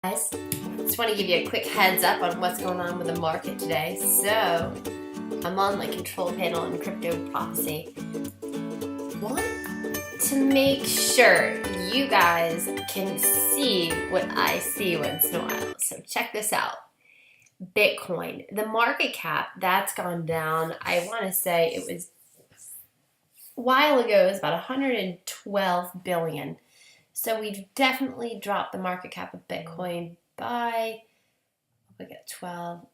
Guys, just want to give you a quick heads up on what's going on with the market today. So, I'm on my control panel in Cryptoprophecy. Want to make sure you guys can see what I see once in a while. So check this out. Bitcoin, the market cap, that's gone down. I want to say it was a while ago, it was about 112 billion. So we've definitely dropped the market cap of Bitcoin by, we got 12,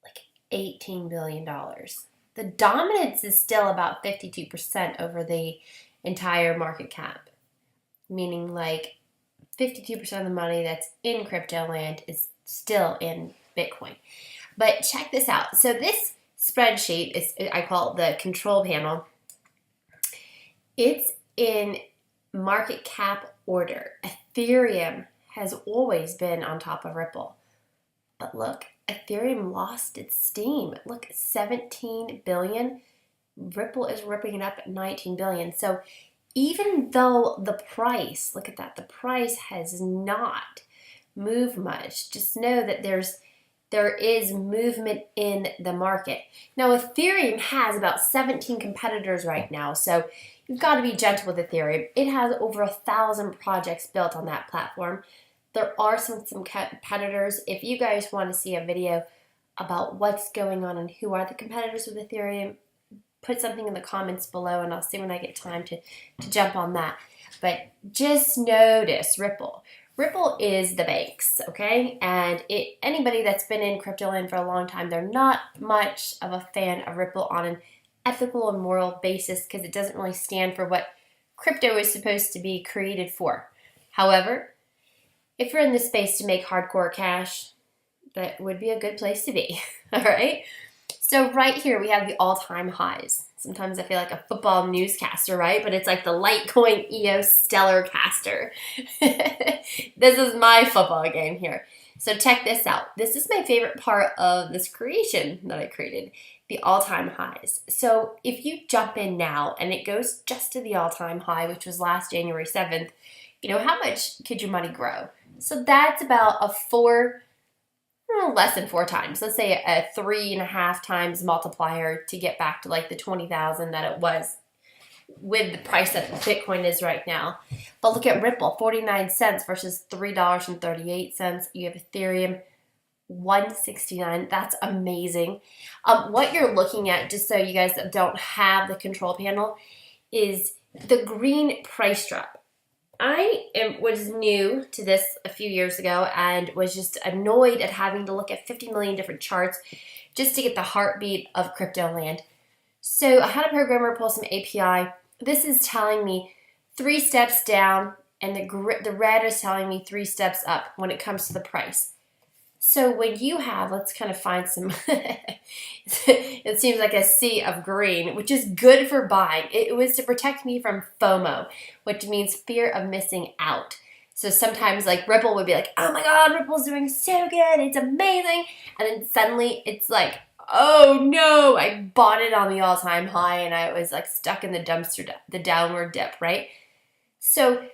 like $18 billion. The dominance is still about 52% over the entire market cap, meaning like 52% of the money that's in cryptoland is still in Bitcoin. But check this out. So this spreadsheet is, I call it the control panel. It's in market cap order. Ethereum has always been on top of Ripple. But look, Ethereum lost its steam. Look, 17 billion. Ripple is ripping it up at 19 billion. So even though the price, look at that, the price has not moved much, just know that there is movement in the market. Now, Ethereum has about 17 competitors right now, so you've got to be gentle with Ethereum. It has over 1,000 projects built on that platform. There are some competitors. If you guys want to see a video about what's going on and who are the competitors with Ethereum, put something in the comments below and I'll see when I get time to jump on that. But just notice Ripple. Ripple is the banks, okay? And anybody that's been in cryptoland for a long time, they're not much of a fan of Ripple on an ethical and moral basis because it doesn't really stand for what crypto is supposed to be created for. However, if you're in this space to make hardcore cash, that would be a good place to be, all right? So right here we have the all-time highs. Sometimes I feel like a football newscaster, right? But it's like the Litecoin EOS Stellarcaster. This is my football game here. So check this out. This is my favorite part of this creation that I created, the all-time highs. So if you jump in now and it goes just to the all-time high, which was last January 7th, you know, how much could your money grow? So that's about a less than 4 times. Let's say a 3.5 times multiplier to get back to like the 20,000 that it was with the price that Bitcoin is right now. But look at Ripple, 49 cents versus $3.38. You have Ethereum, 169. That's amazing. What you're looking at, just so you guys don't have the control panel, is the green price drop. I was new to this a few years ago and was just annoyed at having to look at 50 million different charts just to get the heartbeat of cryptoland. So I had a programmer pull some API. This is telling me 3 steps down, and the red is telling me 3 steps up when it comes to the price. So when you have, let's kind of find some, it seems like a sea of green, which is good for buying. It was to protect me from FOMO, which means fear of missing out. So sometimes like Ripple would be like, oh my God, Ripple's doing so good, it's amazing. And then suddenly it's like, oh no, I bought it on the all-time high and I was like stuck in the dumpster, the downward dip, right? So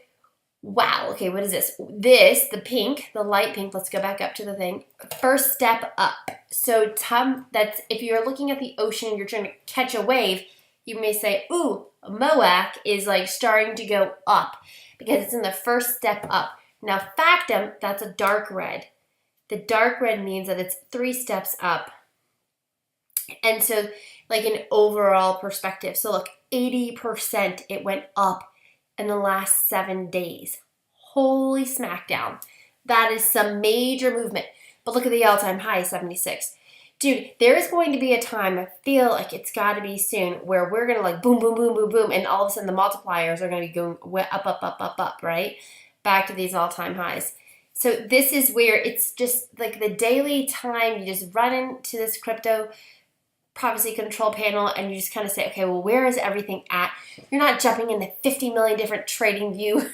wow, okay, what is this? The pink, the light pink, let's go back up to the thing. First step up. So that's if you're looking at the ocean and you're trying to catch a wave, you may say, ooh, MOAC is like starting to go up because it's in the first step up. Now, Factum, that's a dark red. The dark red means that it's 3 steps up. And so like an overall perspective. So look, 80% it went up in the last 7 days. Holy smackdown. That is some major movement. But look at the all-time high, 76. Dude, there is going to be a time, I feel like it's got to be soon, where we're going to like boom, boom, boom, boom, boom, and all of a sudden the multipliers are going to be going up, up, up, up, up, right? Back to these all-time highs. So this is where it's just like the daily time, you just run into this crypto prophecy control panel and you just kind of say, okay, well, where is everything at? You're not jumping into 50 million different trading view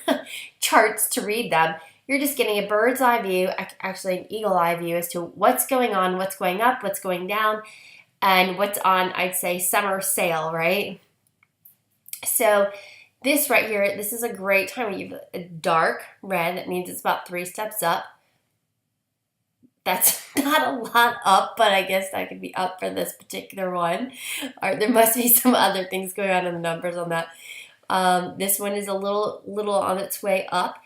charts to read them. You're just getting a bird's eye view, actually an eagle eye view as to what's going on, what's going up, what's going down, and what's on, I'd say, summer sale, right? So this right here, this is a great time. You have a dark red. That means it's about 3 steps up. That's not a lot up, but I guess that could be up for this particular one. Or there must be some other things going on in the numbers on that. This one is a little on its way up,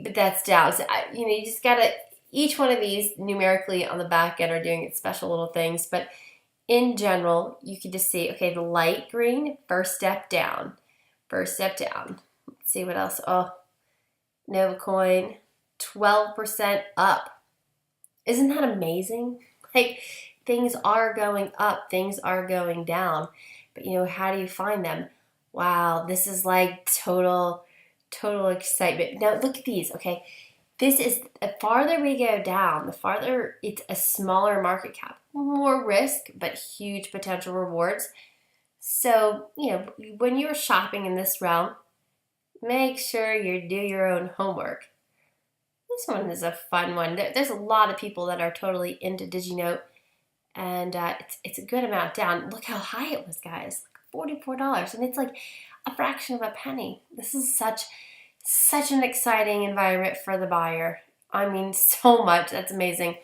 but that's down. So you just gotta, each one of these numerically on the back end are doing its special little things, but in general, you can just see, okay, the light green, first step down. First step down. Let's see what else. Oh, Nova Coin, 12% up. Isn't that amazing? Like, things are going up, things are going down, but how do you find them? Wow, this is like total excitement. Now look at these, okay? This is, the farther we go down, the farther it's a smaller market cap, more risk, but huge potential rewards. So, when you're shopping in this realm, make sure you do your own homework. This one is a fun one. There's a lot of people that are totally into DigiNote, and it's a good amount down. Look how high it was, guys. $44, and it's like a fraction of a penny. This is such an exciting environment for the buyer. I mean, so much. That's amazing.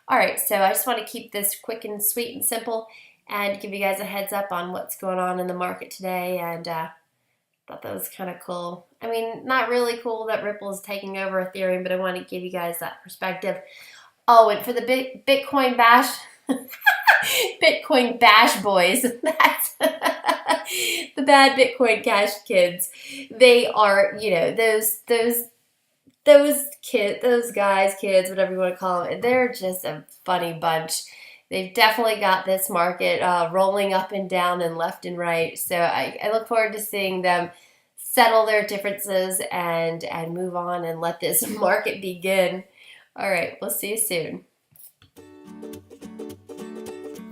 All right, so I just want to keep this quick and sweet and simple and give you guys a heads up on what's going on in the market today, and thought that was kind of cool. I mean, not really cool that Ripple is taking over Ethereum, but I want to give you guys that perspective. Oh, and for the Bitcoin bash, Bitcoin bash boys, that's the bad Bitcoin Cash kids. They are, those kids, those guys, kids, whatever you want to call them. They're just a funny bunch. They've definitely got this market rolling up and down and left and right. So I look forward to seeing them settle their differences and move on and let this market begin. All right, we'll see you soon.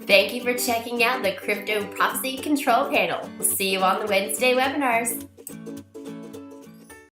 Thank you for checking out the Crypto Prophecy Control Panel. We'll see you on the Wednesday webinars.